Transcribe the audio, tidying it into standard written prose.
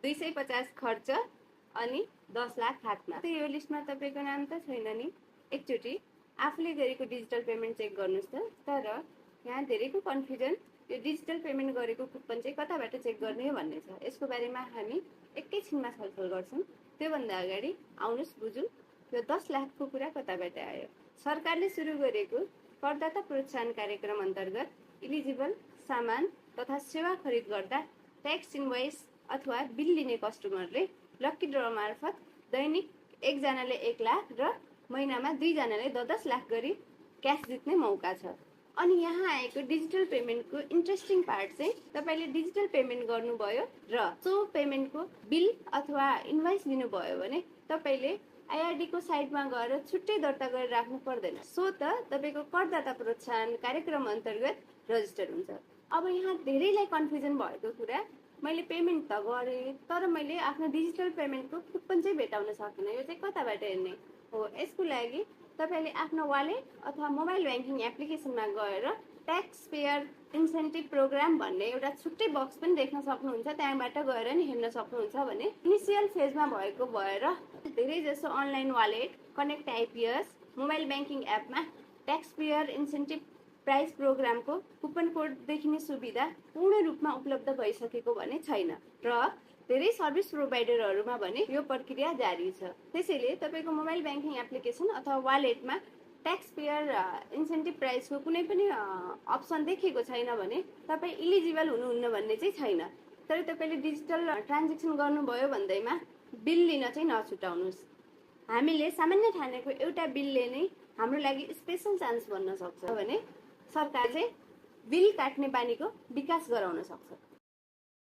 250 खर्च अनि 10 लाख हातमा। त यो लिस्टमा तपाईको नाम त छैन नि। एकचोटी आफूले गरेको डिजिटल पेमेन्ट चेक गर्नुस् त। तर यहाँ धेरैको कन्फ्युजन यो डिजिटल पेमेन्ट गरेको कुपन चाहिँ कताबाट चेक गर्ने हो भन्ने छ। यसको बारेमा हामी एकैछिनमा छलफल गर्छौं। त्योभन्दा अगाडि आउनुस् बुझौं यो 10 लाखको कुरा कताबाट आयो। सरकारले सुरु गरेको करदाता प्रोत्साहन कार्यक्रम अन्तर्गत इलिजिबल सामान तथा सेवा खरिद गर्दा ट्याक्स इन्भोइस अथवा बिल लिने कस्टमरले लकी ड्र मार्फत दैनिक एकजनाले 1 लाख र महिनामा 2 जनाले 10 लाख गरी क्याश जित्ने मौका छ। अनि यहाँ आएको डिजिटल पेमेन्टको इन्ट्रेस्टिङ पार्ट चाहिँ तपाईले डिजिटल पेमेन्ट गर्नुभयो र सो पेमेन्टको बिल अथवा इन्भोइस लिनुभयो भने तपाईले आईआरडी को साइटमा गएर छुट्टै दर्ता गरेर राख्नु पर्दैन। सो त तपाईको करदाता प्रोत्साहन कार्यक्रम अन्तर्गत रजिस्टर हुन्छ। अब यहाँ धेरैलाई कन्फ्युजन भएको कुरा मैले पेमेन्ट त गरे तर मैले आफ्नो डिजिटल पेमेन्टको कुपन चाहिँ भेटाउन सकिनँ। यो चाहिँ कताबाट हेर्ने हो? यसको लागि तपाईले आफ्नो वालेट अथवा मोबाइल ब्याङ्किङ एप्लिकेसनमा गएर ट्याक्स पेयर इन्सेन्टिभ प्रोग्राम भन्ने एउटा छुट्टै बक्स पनि देख्न सक्नुहुन्छ। त्यहाँबाट गएर नि हेर्न सक्नुहुन्छ भने इनिसियल फेजमा भएको भएर धेरै जसो online wallet, connect IPS, mobile banking एपमा ट्याक्स पेयर इन्सेन्टिभ प्राइस प्रोग्रामको कुपन कोड देखिने सुविधा पूर्ण रूपमा उपलब्ध भइसकेको भने छैन र धेरै सर्भिस प्रोभाइडरहरुमा भने यो प्रक्रिया जारी छ। त्यसैले तपाईको मोबाइल ब्याङ्किङ एप्लिकेसन अथवा वालेटमा ट्याक्स पेयर इन्सेन्टिभ प्राइसको कुनै पनि अप्सन देखेको छैन भने तपाई इलिजिबल हुनुहुन्न भन्ने चाहिँ छैन। तर तपाईले डिजिटल ट्रान्ज्याक्सन गर्नुभयो भन्दैमा बिल लिन चाहिँ नछुटाउनुस्। हामीले सामान्य ठानेको एउटा बिलले नै हाम्रो लागि स्पेशल चान्स बन्न सक्छ भने सरकार चाहिँ बिल काट्ने बानीको विकास गराउन सक्छ।